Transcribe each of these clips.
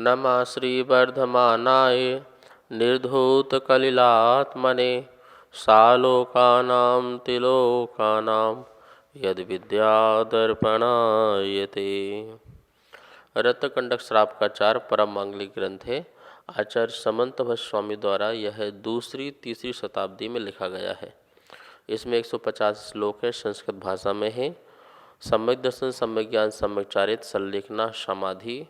नमः श्रीवर्धमानाय निर्धूतकलिलात्मने सालोकानां तिलोकानां यद्विद्यादर्पणायते। रत्नकंडक श्रावकाचार परम मांगलिक ग्रंथ है। आचार्य समंत भट्ट स्वामी द्वारा यह दूसरी तीसरी शताब्दी में लिखा गया है। इसमें 150 श्लोक है, संस्कृत भाषा में है। सम्यक दर्शन, सम्यक ज्ञान, सम्यक चारित्र, संलेखना, समाधि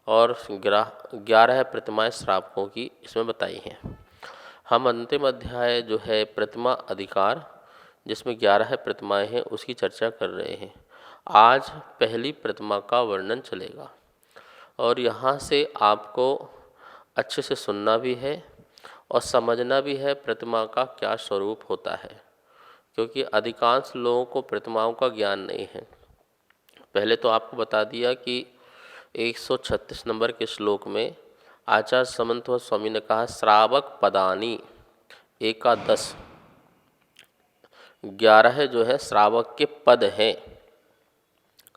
और 11 प्रतिमाएं श्रावकों की इसमें बताई हैं। हम अंतिम अध्याय जो है प्रतिमा अधिकार, जिसमें 11 प्रतिमाएं हैं, उसकी चर्चा कर रहे हैं। आज पहली प्रतिमा का वर्णन चलेगा और यहाँ से आपको अच्छे से सुनना भी है और समझना भी है प्रतिमा का क्या स्वरूप होता है, क्योंकि अधिकांश लोगों को प्रतिमाओं का ज्ञान नहीं है। पहले तो आपको बता दिया कि 136 नंबर के श्लोक में आचार्य समंत स्वामी ने कहा श्रावक पदानी, एकादश 11 जो है श्रावक के पद हैं,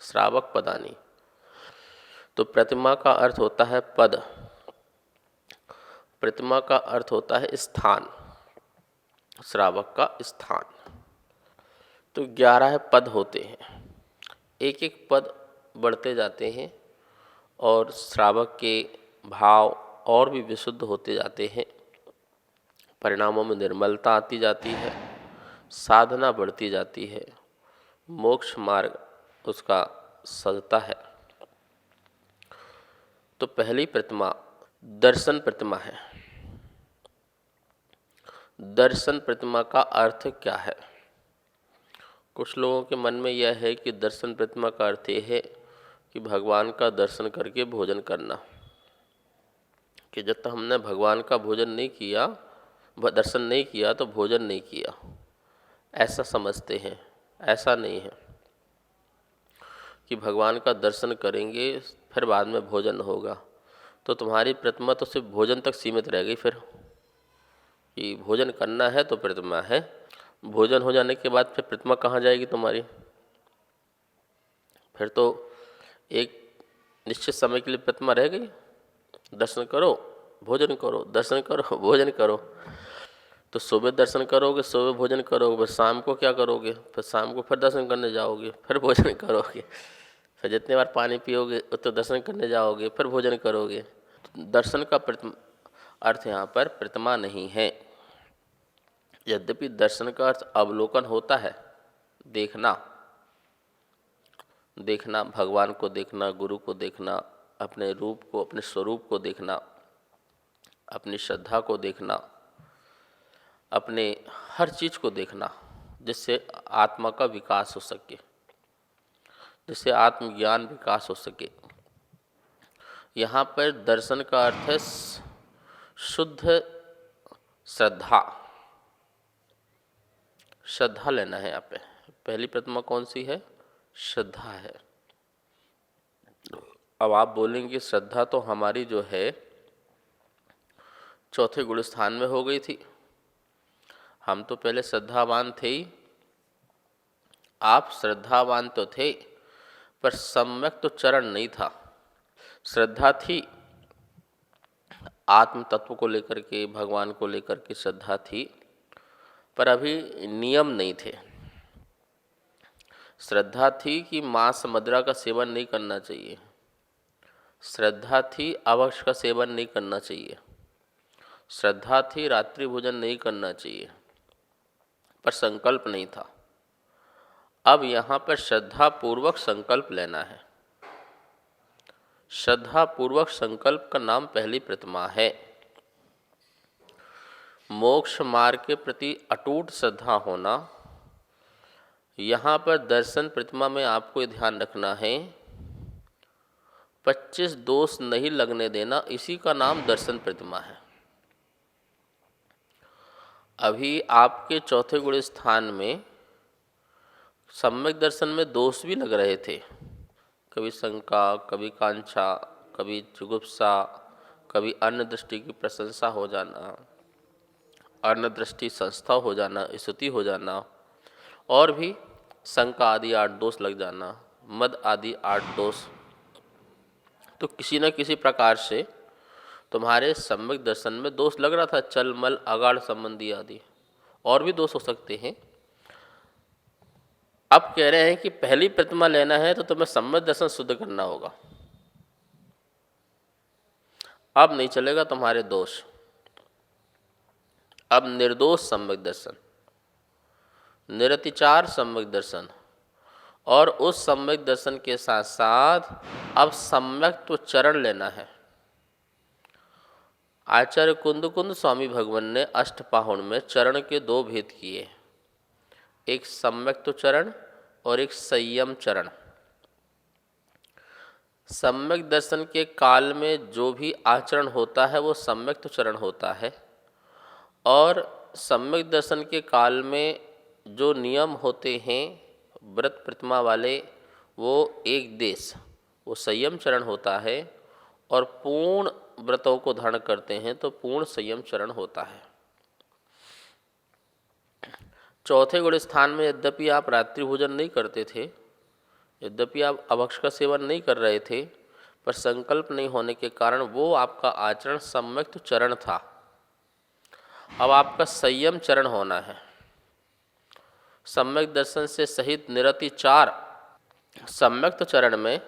श्रावक पदानी। तो प्रतिमा का अर्थ होता है पद, प्रतिमा का अर्थ होता है स्थान, श्रावक का स्थान। तो 11 पद होते हैं, एक एक पद बढ़ते जाते हैं और श्रावक के भाव और भी विशुद्ध होते जाते हैं। परिणामों में निर्मलता आती जाती है, साधना बढ़ती जाती है, मोक्ष मार्ग उसका सजता है। तो पहली प्रतिमा दर्शन प्रतिमा है। दर्शन प्रतिमा का अर्थ क्या है? कुछ लोगों के मन में यह है कि दर्शन प्रतिमा का अर्थ यह है कि भगवान का दर्शन करके भोजन करना, कि जब तक हमने भगवान का भोजन नहीं किया, दर्शन नहीं किया तो भोजन नहीं किया, ऐसा समझते हैं। ऐसा नहीं है कि भगवान का दर्शन करेंगे फिर बाद में भोजन होगा। तो तुम्हारी प्रतिमा तो सिर्फ भोजन तक सीमित रह गई। फिर कि भोजन करना है तो प्रतिमा है, भोजन हो जाने के बाद फिर प्रतिमा कहाँ जाएगी तुम्हारी? फिर तो एक निश्चित समय के लिए प्रतिमा रह गई। दर्शन करो, भोजन करो, दर्शन करो, भोजन करो। तो सुबह दर्शन करोगे, सुबह भोजन करोगे, फिर शाम को क्या करोगे? फिर शाम को फिर दर्शन करने जाओगे, फिर भोजन करोगे। फिर जितने बार पानी पियोगे उतने दर्शन करने जाओगे, फिर भोजन करोगे। दर्शन का अर्थ यहाँ पर प्रतिमा नहीं है। यद्यपि दर्शन का अर्थ अवलोकन होता है, देखना, देखना, भगवान को देखना, गुरु को देखना, अपने रूप को, अपने स्वरूप को देखना, अपनी श्रद्धा को देखना, अपने हर चीज को देखना, जिससे आत्मा का विकास हो सके, जिससे आत्मज्ञान विकास हो सके। यहाँ पर दर्शन का अर्थ है शुद्ध श्रद्धा, श्रद्धा लेना है। यहाँ पे पहली प्रतिमा कौन सी है? श्रद्धा है। अब आप बोलेंगे श्रद्धा तो हमारी जो है चौथे गुण स्थान में हो गई थी, हम तो पहले श्रद्धावान थे ही। आप श्रद्धावान तो थे पर सम्यक तो चरण नहीं था। श्रद्धा थी, आत्म तत्व को लेकर के, भगवान को लेकर के श्रद्धा थी, पर अभी नियम नहीं थे। श्रद्धा थी कि मांस मदिरा का सेवन नहीं करना चाहिए, श्रद्धा थी अवक्ष का सेवन नहीं करना चाहिए, श्रद्धा थी रात्रि भोजन नहीं करना चाहिए, पर संकल्प नहीं था। अब यहाँ पर श्रद्धा पूर्वक संकल्प लेना है। श्रद्धा पूर्वक संकल्प का नाम पहली प्रतिमा है। मोक्ष मार्ग के प्रति अटूट श्रद्धा होना। यहाँ पर दर्शन प्रतिमा में आपको ध्यान रखना है, 25 दोष नहीं लगने देना, इसी का नाम दर्शन प्रतिमा है। अभी आपके चौथे गुण स्थान में सम्यक दर्शन में दोष भी लग रहे थे, कभी शंका, कभी कांक्षा, कभी जुगुप्सा, कभी अन्न दृष्टि की प्रशंसा हो जाना, अन्न दृष्टि संस्था हो जाना, स्तुति हो जाना, और भी शंका आदि 8 दोष लग जाना, मद आदि 8 दोष। तो किसी न किसी प्रकार से तुम्हारे सम्यक दर्शन में दोष लग रहा था, चल मल अगाढ़ संबंधी आदि, और भी दोष हो सकते हैं। अब कह रहे हैं कि पहली प्रतिमा लेना है तो तुम्हें सम्यक दर्शन शुद्ध करना होगा। अब नहीं चलेगा तुम्हारे दोष। अब निर्दोष सम्यक दर्शन, निरतिचार सम्यक दर्शन, और उस सम्यक दर्शन के साथ साथ अब सम्यक तो चरण लेना है। आचार्य कुंद स्वामी भगवान ने अष्टपाहुण में चरण के दो भेद किए, एक सम्यक तो चरण और एक संयम चरण। सम्यक दर्शन के काल में जो भी आचरण होता है वो सम्यक तो चरण होता है, और सम्यक दर्शन के काल में जो नियम होते हैं व्रत प्रतिमा वाले वो एक देश, वो संयम चरण होता है, और पूर्ण व्रतों को धारण करते हैं तो पूर्ण संयम चरण होता है। चौथे गुण स्थान में यद्यपि आप रात्रि भोजन नहीं करते थे, यद्यपि आप अभक्ष का सेवन नहीं कर रहे थे, पर संकल्प नहीं होने के कारण वो आपका आचरण सम्यक तो चरण था। अब आपका संयम चरण होना है। सम्यक दर्शन से सहित निरतिचार सम्यक तो चरण में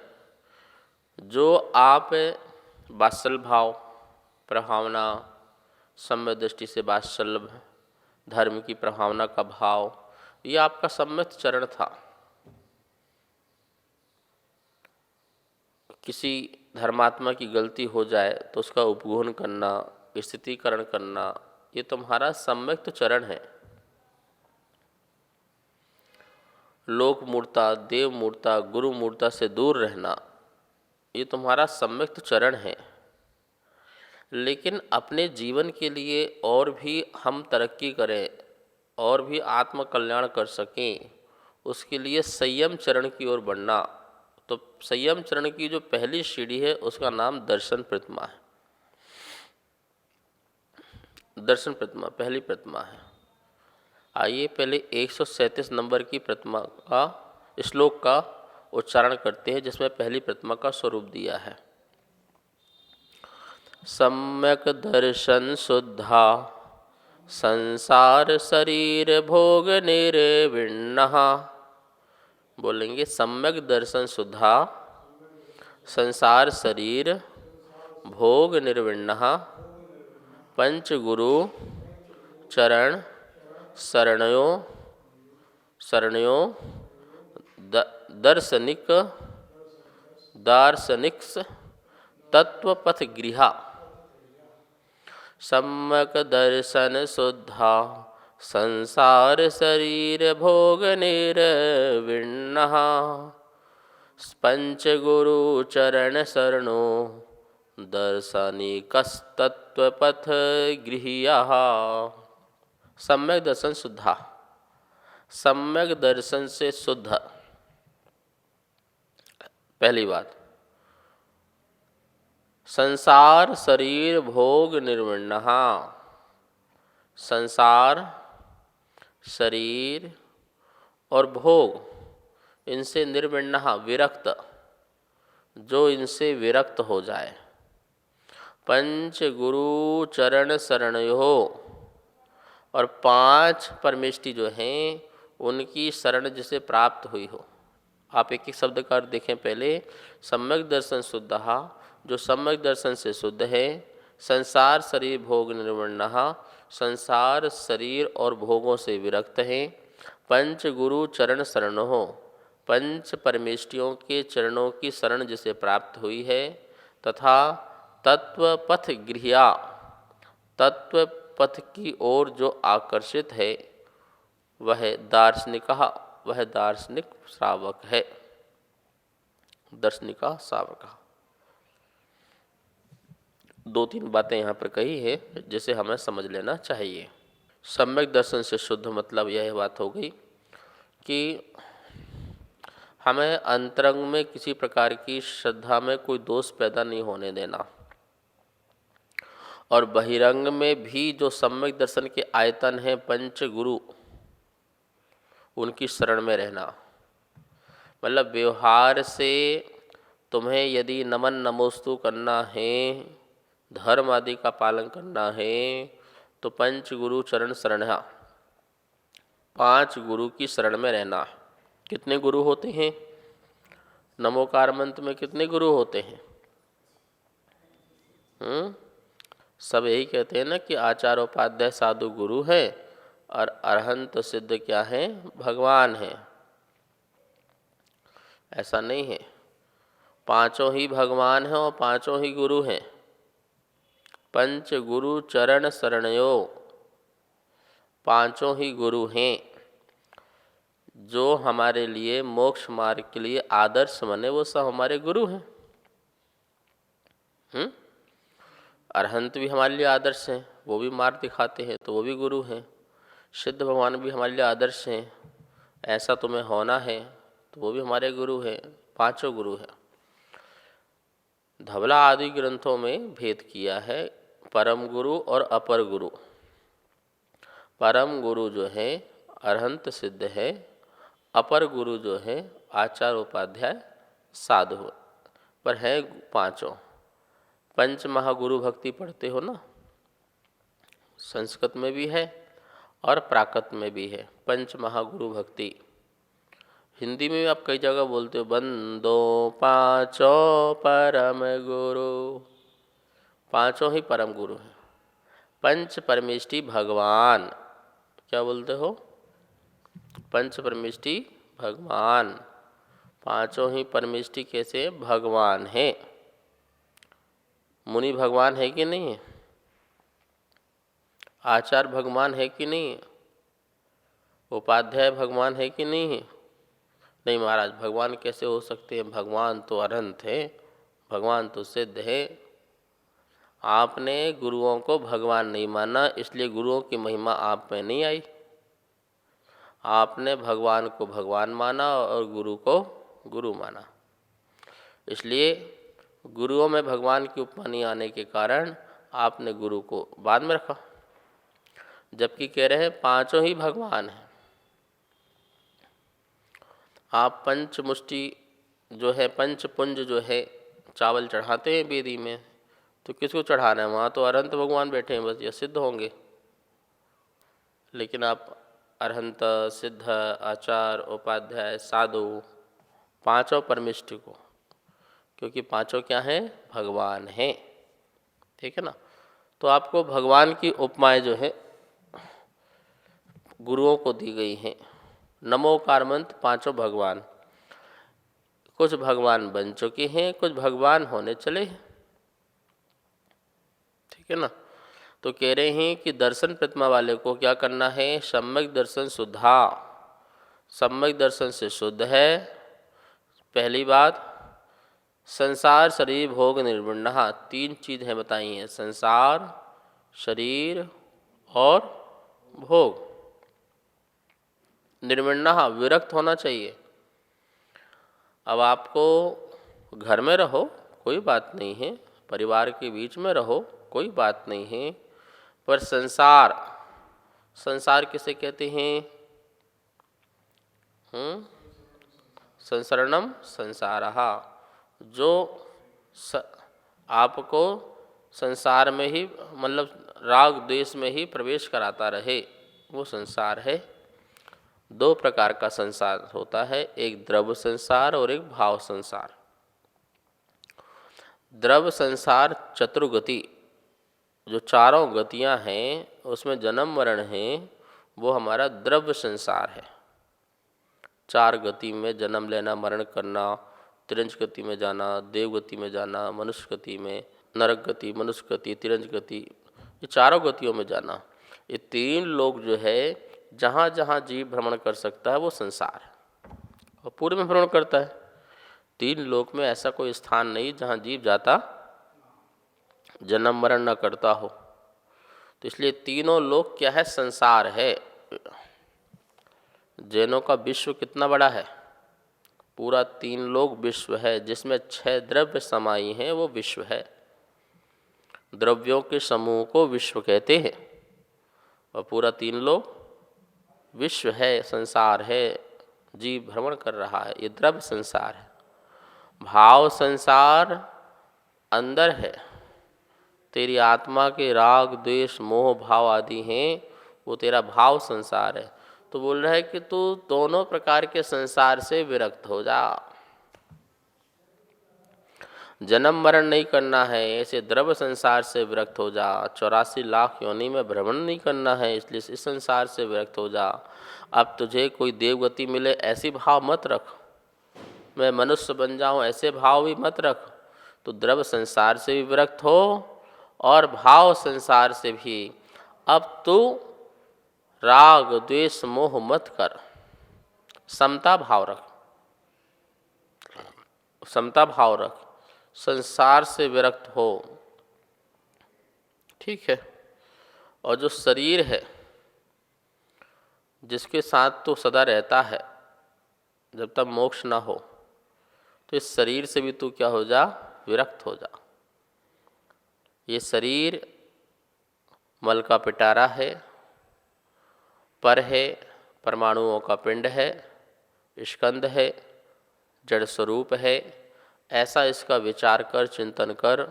जो आप वात्सल्य भाव, प्रभावना, सम्यक दृष्टि से वात्सल्य, धर्म की प्रभावना का भाव, ये आपका सम्यक चरण था। किसी धर्मात्मा की गलती हो जाए तो उसका उपगोहन करना, स्थितीकरण करना, ये तुम्हारा सम्यक तो चरण है। लोक मूर्ता, देव मूर्ता, गुरु मूर्ता से दूर रहना, ये तुम्हारा सम्यक तो चरण है। लेकिन अपने जीवन के लिए और भी हम तरक्की करें और भी आत्म कल्याण कर सकें, उसके लिए संयम चरण की ओर बढ़ना। तो संयम चरण की जो पहली सीढ़ी है उसका नाम दर्शन प्रतिमा है। दर्शन प्रतिमा पहली प्रतिमा है। आइए पहले 137 नंबर की प्रतिमा का श्लोक का उच्चारण करते हैं, जिसमें पहली प्रतिमा का स्वरूप दिया है। सम्यक दर्शन शुद्धा संसार शरीर भोग निर्विण्णः। बोलेंगे सम्यक दर्शन शुद्धा संसार शरीर भोग निर्विण्णः पंचगुरु चरण शरणयो दार्शनिक तत्वपथ गृहा। सम्यक दर्शन शुद्धा संसार शरीर भोग निर्विण्णः पंचगुरु चरण शरणो दर्शनिकस्तत्वपथ गृह्यः। सम्यक दर्शन शुद्धा, सम्यक दर्शन से शुद्ध। पहली बात, संसार शरीर भोग निर्विण्णः, संसार शरीर और भोग इनसे निर्विण्णः विरक्त, जो इनसे विरक्त हो जाए। पंच गुरु चरण शरणयो, और 5 परमेष्टि जो हैं उनकी शरण जिसे प्राप्त हुई हो। आप एक एक शब्द का अर्थ देखें पहले। सम्यक दर्शन शुद्धः, जो सम्यक दर्शन से शुद्ध है। संसार शरीर भोग निर्विण्णः, संसार शरीर और भोगों से विरक्त हैं। पंच गुरु चरण शरणो, 5 परमेष्टियों के चरणों की शरण जिसे प्राप्त हुई है। तथा तत्वपथ गृह्या, तत्वपथ की ओर जो आकर्षित है वह दार्शनिकः, वह दार्शनिक श्रावक है। दर्शनिका श्रावक। 2-3 बातें यहाँ पर कही है जिसे हमें समझ लेना चाहिए। सम्यक दर्शन से शुद्ध मतलब यह बात हो गई कि हमें अंतरंग में किसी प्रकार की श्रद्धा में कोई दोष पैदा नहीं होने देना, और बहिरंग में भी जो सम्यक दर्शन के आयतन हैं पंच गुरु, उनकी शरण में रहना। मतलब व्यवहार से तुम्हें यदि नमन नमोस्तु करना है, धर्म आदि का पालन करना है तो पंच गुरु चरण शरण, 5 गुरु की शरण में रहना। कितने गुरु होते हैं? नमोकार मंत्र में कितने गुरु होते हैं? सब यही कहते हैं ना कि आचार उपाध्याय साधु गुरु है और अरहंत सिद्ध क्या है? भगवान है। ऐसा नहीं है, पांचों ही भगवान हैं और पांचों ही गुरु हैं। पंच गुरु चरण शरणयो, पांचों ही गुरु हैं जो हमारे लिए मोक्ष मार्ग के लिए आदर्श बने, वो सब हमारे गुरु हैं। अरहंत भी हमारे लिए आदर्श हैं, वो भी मार्ग दिखाते हैं तो वो भी गुरु हैं। सिद्ध भगवान भी हमारे लिए आदर्श हैं, ऐसा तुम्हें होना है तो वो भी हमारे गुरु हैं। पांचों गुरु हैं। धवला आदि ग्रंथों में भेद किया है परम गुरु और अपर गुरु। परम गुरु जो है अरहंत सिद्ध है, अपर गुरु जो है आचार उपाध्याय साधु, पर है पांचों। पंच महागुरु भक्ति पढ़ते हो ना, संस्कृत में भी है और प्राकृत में भी है पंच महागुरु भक्ति। हिंदी में भी आप कई जगह बोलते हो, बंदो पांचों परम गुरु, पांचों ही परम गुरु हैं। पंच परमेष्टि भगवान, क्या बोलते हो? पंच परमेष्टि भगवान, पांचों ही परमेष्टि कैसे? भगवान है। मुनि भगवान है कि नहीं है? आचार भगवान है कि नहीं है? उपाध्याय भगवान है कि नहीं है? नहीं महाराज, भगवान कैसे हो सकते हैं? भगवान तो अनंत है, भगवान तो सिद्ध है। आपने गुरुओं को भगवान नहीं माना, इसलिए गुरुओं की महिमा आप में नहीं आई। आपने भगवान को भगवान माना और गुरु को गुरु माना, इसलिए गुरुओं में भगवान की उपमा नहीं आने के कारण आपने गुरु को बाद में रखा, जबकि कह रहे हैं पांचों ही भगवान हैं। आप पंचमुष्टि जो है, पंचपुंज जो है, चावल चढ़ाते हैं वेदी में, तो किसको चढ़ाना है? वहाँ तो अरहंत भगवान बैठे हैं, बस ये सिद्ध होंगे। लेकिन आप अरहंत, सिद्ध, आचार, उपाध्याय, साधु, पांचों परमिष्टि को, क्योंकि पांचों क्या हैं? भगवान हैं। ठीक है ना? तो आपको भगवान की उपमाएं जो है गुरुओं को दी गई हैं। नमोकार मंत्र पांचों भगवान, कुछ भगवान बन चुके हैं, कुछ भगवान होने चले हैं। ठीक है ना? तो कह रहे हैं कि दर्शन प्रतिमा वाले को क्या करना है? सम्यक दर्शन शुद्धा, सम्यक दर्शन से शुद्ध है। पहली बात, संसार शरीर भोग निर्विण्णः, 3 चीज़ें बताई हैं, संसार, शरीर और भोग। निर्विण्णः, विरक्त होना चाहिए। अब आपको घर में रहो कोई बात नहीं है, परिवार के बीच में रहो कोई बात नहीं है, पर संसार, संसार किसे कहते हैं? संसरणम संसारः, जो आपको संसार में ही, मतलब राग द्वेष में ही प्रवेश कराता रहे, वो संसार है। 2 प्रकार का संसार होता है, एक द्रव्य संसार और एक भाव संसार। द्रव्य संसार चतुर्गति, जो चारों गतियां हैं उसमें जन्म मरण है, वो हमारा द्रव्य संसार है। 4 गति में जन्म लेना, मरण करना, तिरंज गति में जाना, देव गति में जाना, मनुष्य गति में, नरक गति, मनुष्य गति, तिरंज गति, ये चारों गतियों में जाना। ये 3 लोग जो है, जहाँ जहाँ जीव भ्रमण कर सकता है वो संसार है, और पूरे में भ्रमण करता है। 3 लोक में ऐसा कोई स्थान नहीं जहाँ जीव जाता, जन्म मरण न करता हो। तो इसलिए तीनों लोक क्या है? संसार है। जैनों का विश्व कितना बड़ा है? पूरा 3 लोक विश्व है, जिसमें 6 द्रव्य समाई हैं, वो विश्व है। द्रव्यों के समूह को विश्व कहते हैं, और पूरा 3 लोक विश्व है, संसार है, जीव भ्रमण कर रहा है, ये द्रव्य संसार है। भाव संसार अंदर है, तेरी आत्मा के राग द्वेष मोह भाव आदि हैं, वो तेरा भाव संसार है। तो बोल रहा है कि तू दोनों प्रकार के संसार से विरक्त हो जा। जन्म मरण नहीं करना है, ऐसे द्रव्य संसार से विरक्त हो जा। 84 लाख योनि में भ्रमण नहीं करना है, इसलिए इस संसार से विरक्त हो जा। अब तुझे कोई देवगति मिले ऐसी भाव मत रख, मैं मनुष्य बन जाऊं ऐसे भाव भी मत रख। तो द्रव्य संसार से भी विरक्त हो और भाव संसार से भी। अब तू राग द्वेष मोह मत कर, समता भाव रख, समता भाव रख, संसार से विरक्त हो। ठीक है। और जो शरीर है जिसके साथ तो सदा रहता है जब तक मोक्ष ना हो, तो इस शरीर से भी तू क्या हो जा, विरक्त हो जा। ये शरीर मल का पिटारा है, पर है, परमाणुओं का पिंड है, स्कंद है, जड़ स्वरूप है, ऐसा इसका विचार कर, चिंतन कर।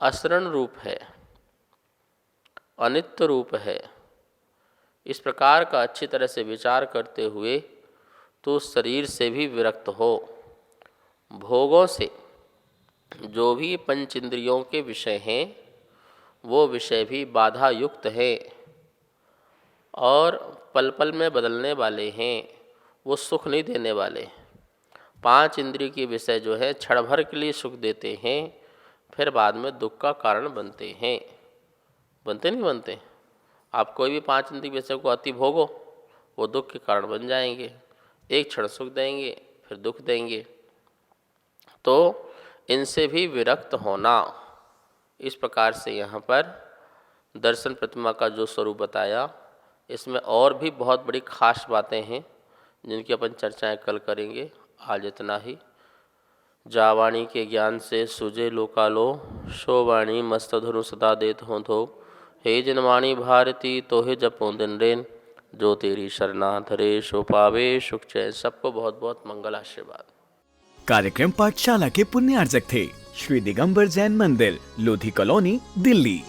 असरण रूप है, अनित्य रूप है, इस प्रकार का अच्छी तरह से विचार करते हुए तो शरीर से भी विरक्त हो। भोगों से, जो भी पंच इंद्रियों के विषय हैं वो विषय भी बाधा युक्त है और पल पल में बदलने वाले हैं, वो सुख नहीं देने वाले। 5 इंद्रिय के विषय जो है क्षण भर के लिए सुख देते हैं, फिर बाद में दुख का कारण बनते हैं। बनते नहीं बनते? आप कोई भी 5 इंद्रिय विषय को अति भोगो, वो दुख के कारण बन जाएंगे। एक क्षण सुख देंगे फिर दुख देंगे। तो इनसे भी विरक्त होना, इस प्रकार से यहाँ पर दर्शन प्रतिमा का जो स्वरूप बताया, इसमें और भी बहुत बड़ी खास बातें हैं जिनकी अपन चर्चाएं कल करेंगे। आज इतना ही। जावाणी के ज्ञान से सुजे लोकालो, शो वाणी मस्त धरु सदा देत हो धो। हे जनवाणी भारती तोहे जपो दिन रेन, जो तेरी शरणा धरे सो पावे सुख चैन। सबको बहुत बहुत मंगल आशीर्वाद। कार्यक्रम पाठशाला के पुण्यार्जक थे श्री दिगंबर जैन मंदिर, लोधी कॉलोनी, दिल्ली।